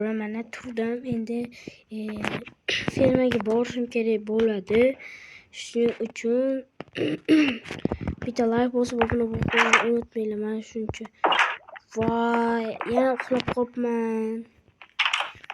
Mana turdim. Endi fermaga borishim kerak bo'ladi. Shuning uchun bitta like bosib obuna bo'lib qo'yishni unutmanglar. Mana shuning uchun. Voy, yana uxlab qolibman.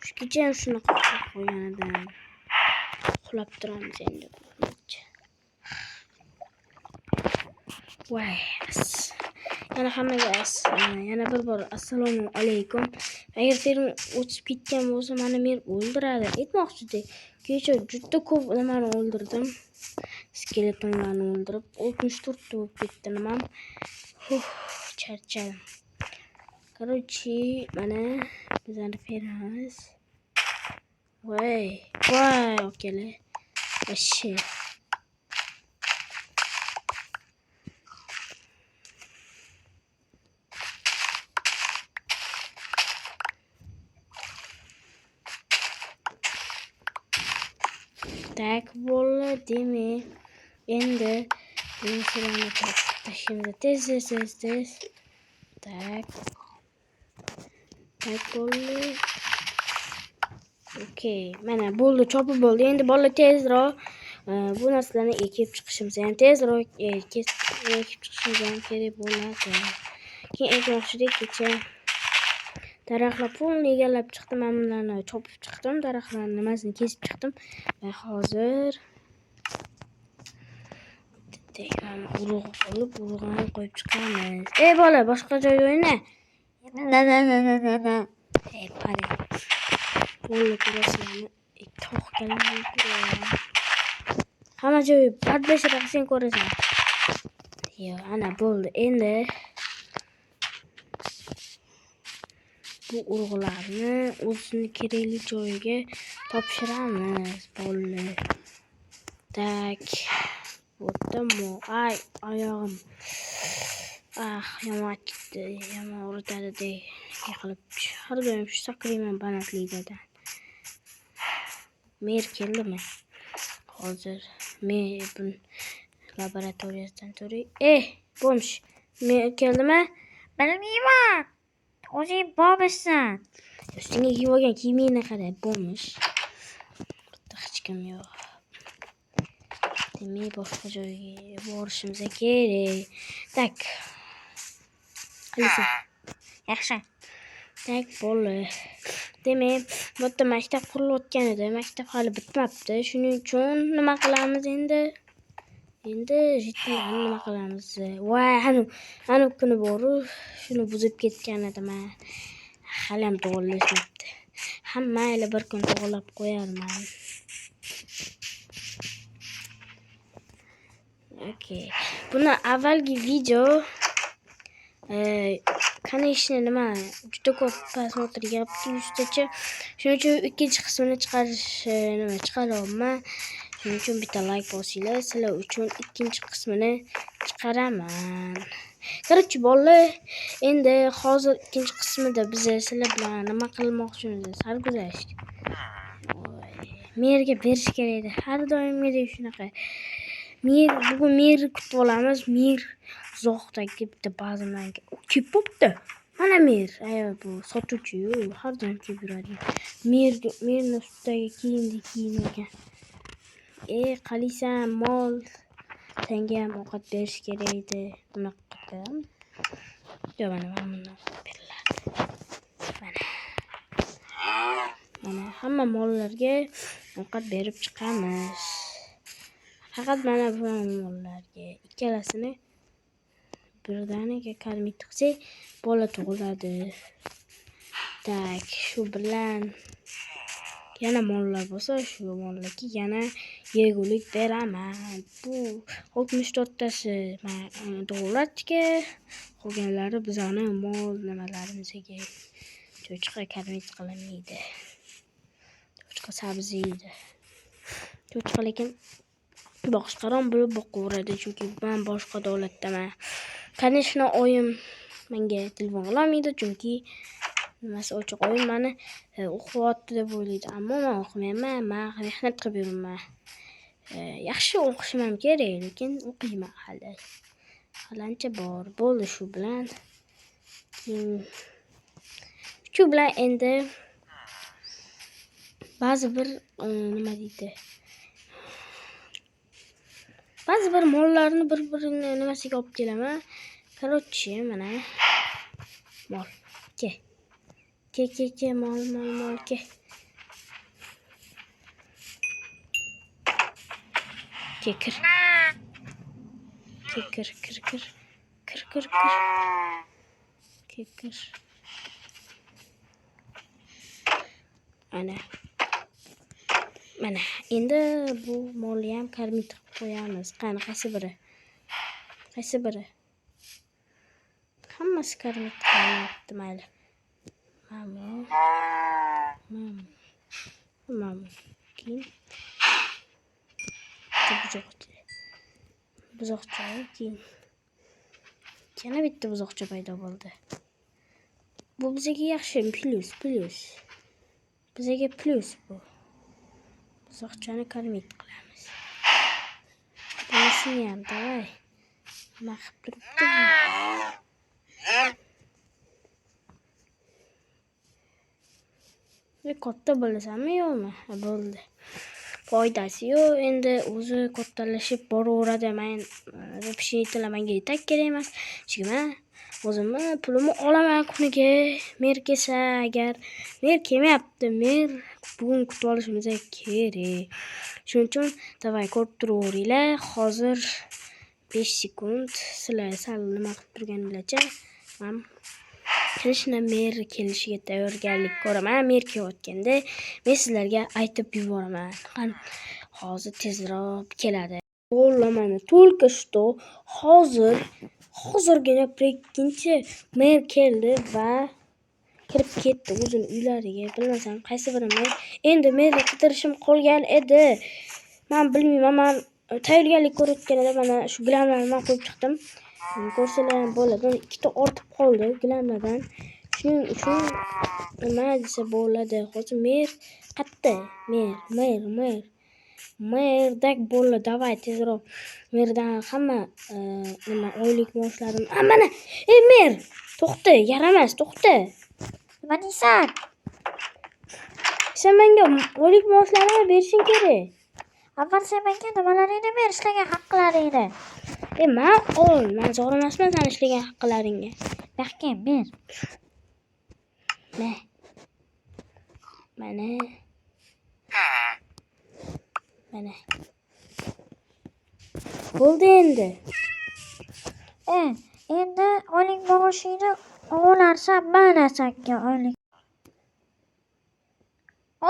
Shu kecha ham shunaqa uxlab qolgan edim. Uxlab turamiz endi. Voy. Yana hammaga yana bir bor assalomu alaykum. Agar film o'tib ketgan bo'lsa, mana men o'ldiradi. Aytmoqchidek, kecha juda ko'p nimani o'ldirdim. Skeletonlarni o'ldirib, 64 ta bo'lib ketdi nimam. Charchadim. Короче, mana bizning fermamiz. Voy, okalar. Вообще. Tak bo'ladimi? Endi bunisilarni tashlaymiz. Tez. Tak bo'ldi. Okey, mana bo'ldi, chopib bo'ldi. Endi bolalar tezroq bu narsalarni ekib chiqishimiz ham tezroq ekib chiqishimiz ham kerak bo'ladi. Keyin aytmoqchidek, kecha daraxtlar pulni egallab chiqdim, men ularni chopib chiqdim, daraxtlarning nimasini kesib chiqdim. Va hozir urug'ini qo'yib chiqamiz. Ey bola, boshqa joyda o'yna. Pari. Bo'ldi, ko'rasizlarmi? Hamma joy badbashara sen ko'rasan. Yo, ana bo'ldi. Endi bu urug'larni o'zini kerakli joyiga topshiramiz, bolalar. Tak. Bo'tdimi? Ay, oyog'im. Yomon chiqdi. Yomon uritadi. Yiqilib, har doim shu sakrayman banatlikdan. Mer keldimi? Hozir men bu laboratoriyadan to'ray. Bomsh. Men keldimi? Bilmayman. O'zing bormisan? Ustingga kiyib olgan kiyimingni qara, bomsh. Bitta hech kim yo'q. Demak, boshqa joyga borishimiz kerak. Tak. Qilsin. Yaxshi. Tak bo'ldi. Demak, bu yerda maktab qurilayotgan edi. Maktab hali bitmabdi. Shuning uchun nima qilamiz endi? Endi nima qilamiz? Voy, anu kuni boru shuni buzib ketgan edim. Hali ham to'g'rilashmabdi. Hammaylar bir kun to'g'rilab qo'yarman. Okay. Buni avvalgi video конечно, nima juda ko'p prosmotr yapti, 100 tacha. Shuning uchun ikkinchi qismini chiqaryapman. Shuning uchun bitta like bosinglar, sizlar uchun ikkinchi qismini chiqaraman. Короче, bolalar, endi hozir ikkinchi qismida biz sizlar bilan nima qilmoqchimiz? Sarguzasht. Merga berish kerak edi. Har doimgidek shunaqa. Bugun mer kutib olamiz. Mer uzoqdagi bitta bazadan kelib bo'pti. Mana mer. Bu sotuvchi-yu, har doim kelib yuradi. Merni ustidagi kiyingan. Qalisan mol. Senga ham ovqat berish kerak edi. Bunaqa qildim. Yo, mana bundan beriladi. Mana hamma mollarga ovqat berib chiqamiz. Faqat mana bu mollarga ikkalasini birdaniga karmit qilsak, bola tug'iladi. Tak, shu bilan yana mollar bo'lsa, shu mollarga yana yegulik beraman. Bu 64 tasi tug'iladiga, qolganlari bizani mol nimalarimizga cho'chqa karmit qilinmaydi. Cho'chqa sabzi yeydi. Cho'chqa lekin boshqaron bo'lib boqaveradi, chunki men boshqa davlatdaman. Конечно, oyim menga telefon qilolmaydi, chunki nimasi ochiq oyim meni o'qiyapti deb o'ylaydi. Ammo men o'qimayman, men mehnat qilib yuraman. Yaxshi o'qishim ham kerak, lekin o'qiyman hali. Halancha bor. Bo'ldi shu bilan. Endi ba'zi bir nima deydi? Ba'zi bir mollarni bir-birini nimasiga olib kelaman. Короче, mana mol. Ke. Ke mol ke. Ke kir. Ke kir. Ke kir. Mana endi bu molni ham karmit qilib qo'yamiz. Qani qaysi biri? Hammasi karmit qilyapti, mayli. Mana keyin buzoqcha keyin yana bitta buzoqcha paydo bo'ldi. Bu bizga yaxshi, plus. Bizga plus bu. Buzoqchani karmit qilamiz. Bunisini ham davay. Nima qilib turibdi bu? Katta bo'lasanmi yo'qmi? Bo'ldi. Foydasi yo'q, endi o'zi kattalashib boraveradi. Men repshitlar menga yetak kerak emas. Chunki men o'zimni pulimni olaman kuniga. Mer kelsa agar, mer kelmayapti, mer bugun kutib olishimiz kerak. Shuning uchun davay ko'rib turaveringlar. Hozir 5 sekund sizlar sal nima qilib turganinglarcha men Krishna mer kelishiga tayyorgarlik ko'raman. Mer kelayotganda men sizlarga aytib yuboraman. Qani hozir tezroq keladi. Mana только что hozirgina prekinchi mer keldi va kirib ketdi o'zini uylariga. Bilmasam qaysi birini. Endi merni qidirishim qolgan edi. Men bilmayman, men tayyorgarlik ko'rayotganida mana shu gilamlarni men qo'yib chiqdim. Ko'rsalar ham bo'ladi. Ikkita ortib qoldi gilamlardan. Shuning uchun nima desa bo'ladi. Hozir mer qayerda? Merdak bo'ldi. Davay tezroq. Merdan hamma nima oylik maoshlarim. Mana, mer. To'xta, yaramas, to'xta. Nima deysan? Sen menga oylik maoshlarimni berishing kerak. Avval sen menga nimalaringni ber, ishlagan haqqlaringni. Men so'ramasman sen ishlagan haqqlaringga. Baxtga ber. Mana. Bo'ldi endi. Endi oylik maoshingni olarsan, mana senga oylik.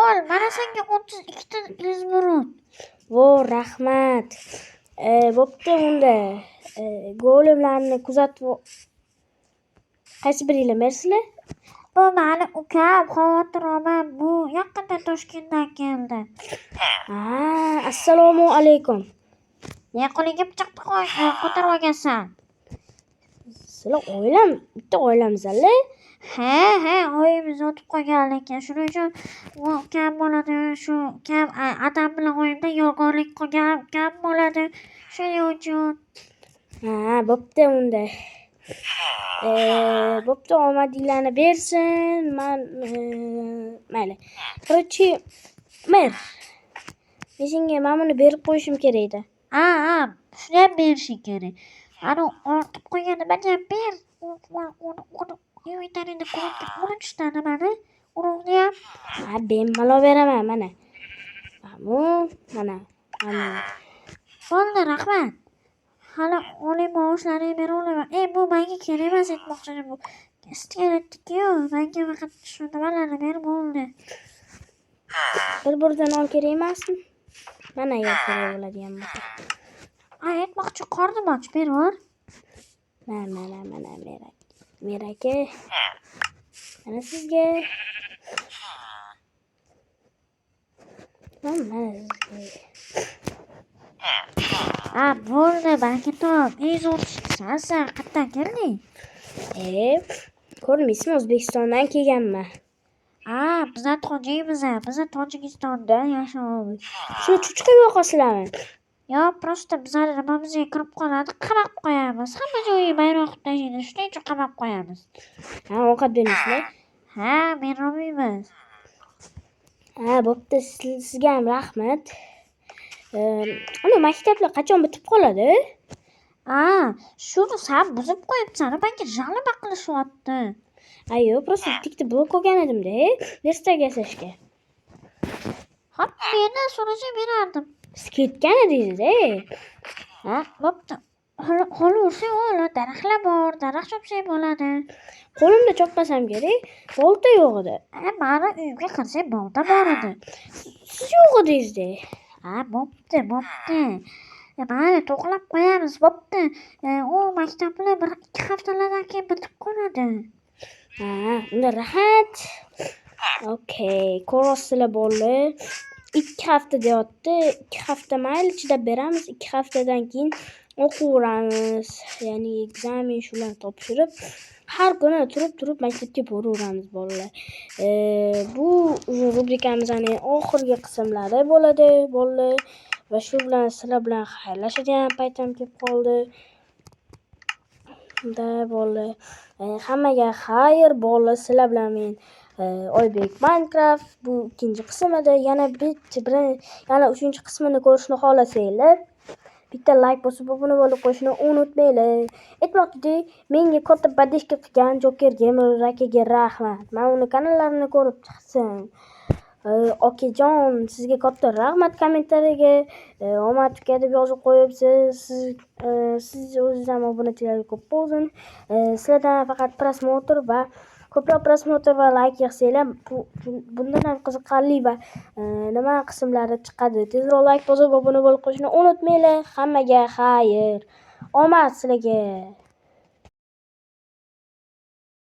Ol, mana senga 32 ta izmirod. Vo, rahmat. Bo'pti unda. Go'limlarni kuzatib qaysi biringlar mersizlar? Bu mani ukam, xavotir olmang, bu yaqinda Toshkentdan keldi. Assalomu alaykum. Ne qo'liga pichoqni ko'tarib olgansan? Sizlar bitta oilamizlar. Ha, oyimiz o'tib qolgan lekin shuning uchun bu ukam bo'ladi. Shu ukam adam bilan oyimda yolg'onlik qilgan ukam bo'ladi. Shuning uchun. Bo'pti unda. Bo'pti, omadinglarni bersin. Mayli. Короче, mer. Senga men buni berib qo'yishim kerak edi. Shuni ham berishing kerak. Ana ortib qo'yganni menga ber. Uydaringda ko'rib 13 ta nimani urug'ni ham. Bemalol beraman, mana. Bo'ldi, rahmat. Hali oliy maoshlaringni bera olaman. Bu menga kerak emas aytmoqchiman. Bu iste'dodga menga faqat shu nimalarni ber bo'ldi. Bir-biridan ol kerak emasmi? Mana kerak bo'ladigan bo'lsa. Aytmoqchi, qornim och, berver. Mana mer aka. Mana sizga. Mana sizga. Bo'ldi, Barkatob. Zo'r ishchisan, qayerdan kelding? Ko'rmaysizmi, O'zbekistondan kelganman. Bizlar tojikmiz, biz Tojikistonda yashaymiz. Shuni chuchqaga yoqasizlarmi? Yo'q, просто bizlar nimamizga kirib qoladi, qamab qo'yamiz. Hamma joyga bayroq tashiydi, shuning uchun qamab qo'yamiz. Ovqat bermaysizlar? Men olmaymiz. Ha, bo'pti. Sizga ham rahmat. Ana maktablar qachon bitib qoladi? Shuni san buzib qo'yibsan, menga g'alaba qilishyapti. Ayo, просто bitta blok olgan edim-da, verstaga yasashga. Meni so'rasang berardim. Siz ketgan edingiz-da. Bo'pti. Qolaversa, daraxtlar bor, daraxt chopsak bo'ladi. Qo'limda chopmasam kerak, bolta yo'q edi. Mani uyga kirsak bolta bor edi. Siz yo'q edingiz-da. Bo'pti. Mayli, to'g'rilab qo'yamiz, bo'pti. U maktablar 1-2 haftalardan keyin bitib qoladi. Unda rahat. Okay, ko'rasizlar bo'ldi. 2 hafta deyapti. 2 hafta mayli chidab beramiz. 2 haftadan keyin o'qiyveramiz. Ya'ni ekzamen shularni topshirib, har kuni turib maktabga boraveramiz bolalar. Bu rubrikamizning oxirgi qismlari bo'ladi, bolalar. Va shu bilan sizlar bilan xayrlashadigan paytim kelib qoldi. Bolalar, hammaga xayr. Bolalar, sizlar bilan men Oybek Minecraft bu ikkinchi qism edi. Yana 3-chi qismini ko'rishni xohlasanglar, bitta like bosib obuna bo'lib qo'yishni unutmanglar. Aytmoqchidik, menga katta podishka qilgan Joker Gamer akaga rahmat. Men uni kanallarini ko'rib chiqsin. Okajon, sizga katta rahmat kommentariyaga omad uka deb yozib qo'yibsiz. Siz o'zingiz ham obunachilarga ko'p bo'lsin. Sizlardan faqat prosmotr va ko'proq prosmotr va like yig'sanglar, bundan ham qiziqarli va nima qismlari chiqadi. Tezroq like bosib obuna bo'lib qo'yishni unutmanglar. Hammaga xayr. Omad sizlarga.